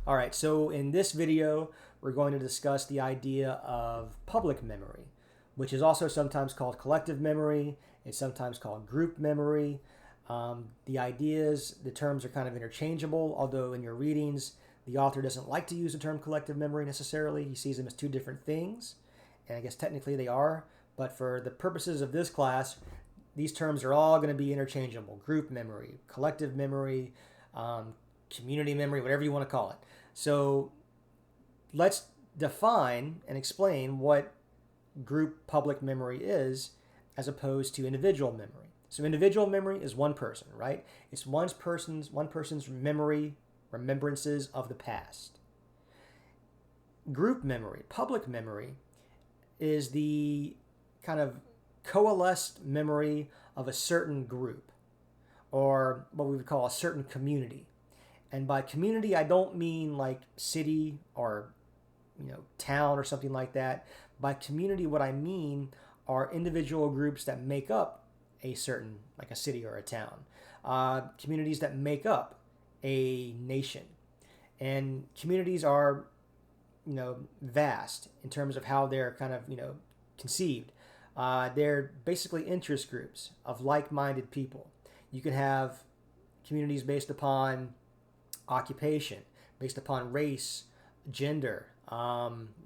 All right, so in this video, we're going to discuss the idea of public memory, which is also sometimes called collective memory. It's sometimes called group memory. The terms are kind of interchangeable, although in your readings, the author doesn't like to use the term collective memory necessarily. He sees them as two different things, and I guess technically they are, but for the purposes of this class, these terms are all going to be interchangeable. Group memory, collective memory, community memory, whatever you want to call it. So let's define and explain what group public memory is as opposed to individual memory. So individual memory is one person, right? It's one person's memory, remembrances of the past. Group memory, public memory, is the kind of coalesced memory of a certain group, or what we would call a certain community. And by community, I don't mean like city or town or something like that. By community, what I mean are individual groups that make up a certain, like a city or a town, communities that make up a nation. And communities are, vast in terms of how they're kind of, conceived. They're basically interest groups of like-minded people. You can have communities based upon occupation, based upon race, gender,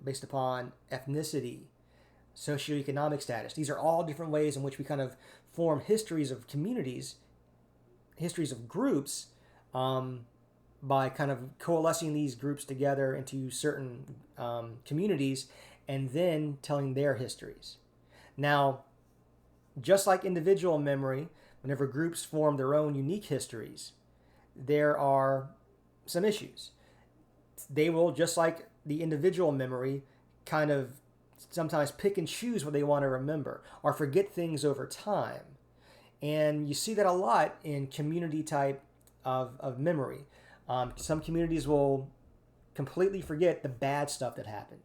based upon ethnicity, socioeconomic status. These are all different ways in which we kind of form histories of communities, histories of groups, by kind of coalescing these groups together into certain communities and then telling their histories. Now, just like individual memory, whenever groups form their own unique histories, there are some issues. They will, just like the individual memory, kind of sometimes pick and choose what they want to remember or forget things over time. And you see that a lot in community type of memory. Some communities will completely forget the bad stuff that happened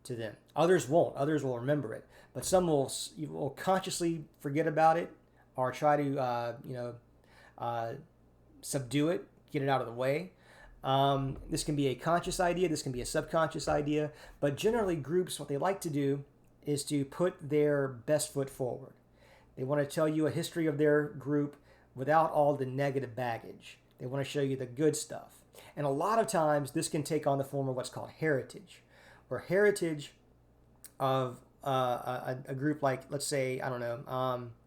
to them. Others won't. Others will remember it. But some will consciously forget about it or try to subdue it, get it out of the way. This can be a conscious idea, this can be a subconscious idea, but generally groups, what they like to do is to put their best foot forward. They want to tell you a history of their group without all the negative baggage. They want to show you the good stuff. And a lot of times this can take on the form of what's called heritage, or heritage of a group like, let's say,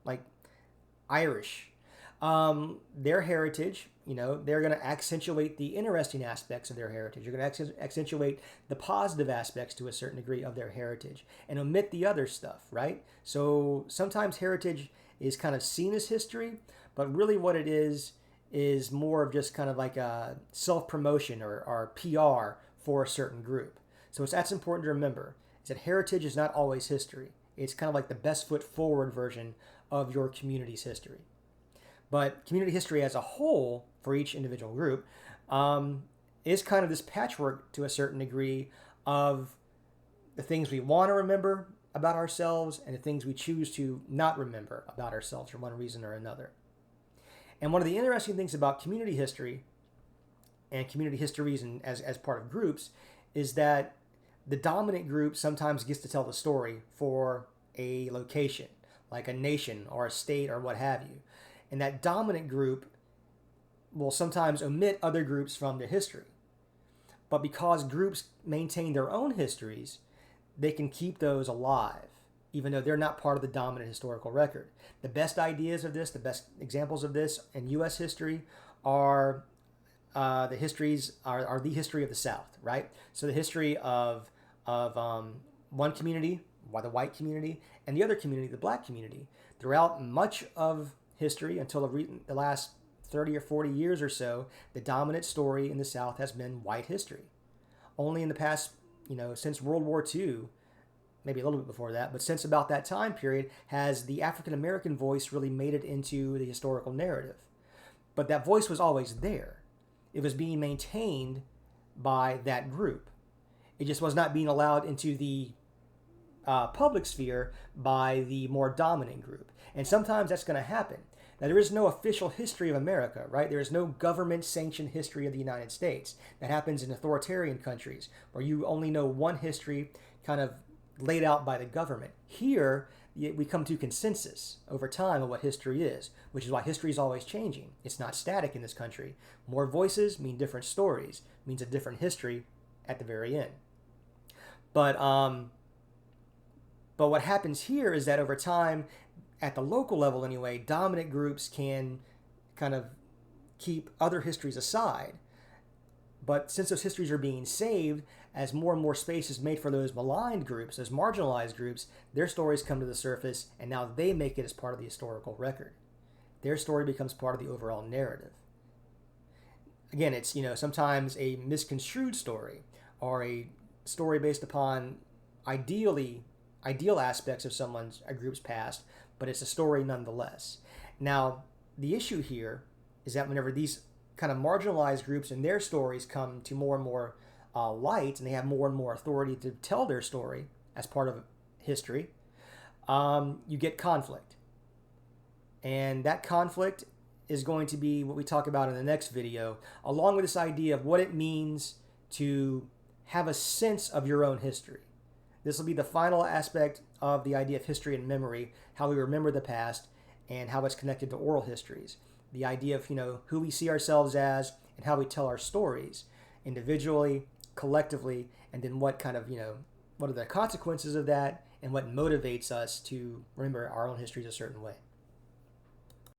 like Irish. Their heritage, they're going to accentuate the interesting aspects of their heritage. You're going to accentuate the positive aspects to a certain degree of their heritage and omit the other stuff, right? So sometimes heritage is kind of seen as history, but really what it is more of just kind of like a self-promotion or PR for a certain group. So that's important to remember, is that heritage is not always history. It's kind of like the best foot forward version of your community's history. But community history as a whole, for each individual group, is kind of this patchwork to a certain degree of the things we want to remember about ourselves and the things we choose to not remember about ourselves for one reason or another. And one of the interesting things about community history and community histories and as part of groups is that the dominant group sometimes gets to tell the story for a location, like a nation or a state or what have you. And that dominant group will sometimes omit other groups from their history. But because groups maintain their own histories, they can keep those alive, even though they're not part of the dominant historical record. The best ideas of this, the best examples of this in U.S. history are the history of the South, right? So the history of one community, the white community, and the other community, the black community. Throughout much of history until the last 30 or 40 years or so, the dominant story in the South has been white history. Only in the past, since World War II, maybe a little bit before that, but since about that time period, has the African American voice really made it into the historical narrative. But that voice was always there. It was being maintained by that group. It just was not being allowed into the public sphere by the more dominant group. And sometimes that's going to happen. Now, there is no official history of America, right? There is no government-sanctioned history of the United States. That happens in authoritarian countries, where you only know one history kind of laid out by the government. Here, we come to consensus over time of what history is, which is why history is always changing. It's not static in this country. More voices mean different stories, means a different history at the very end. But what happens here is that over time, at the local level anyway, dominant groups can kind of keep other histories aside. But since those histories are being saved, as more and more space is made for those maligned groups, those marginalized groups, their stories come to the surface, and now they make it as part of the historical record. Their story becomes part of the overall narrative. Again, it's, sometimes a misconstrued story, or a story based upon ideal aspects of a group's past, but it's a story nonetheless. Now, the issue here is that whenever these kind of marginalized groups and their stories come to more and more light, and they have more and more authority to tell their story as part of history, you get conflict. And that conflict is going to be what we talk about in the next video, along with this idea of what it means to have a sense of your own history. This will be the final aspect of the idea of history and memory, how we remember the past and how it's connected to oral histories. The idea of, who we see ourselves as and how we tell our stories individually, collectively, and then what kind of, what are the consequences of that and what motivates us to remember our own histories a certain way.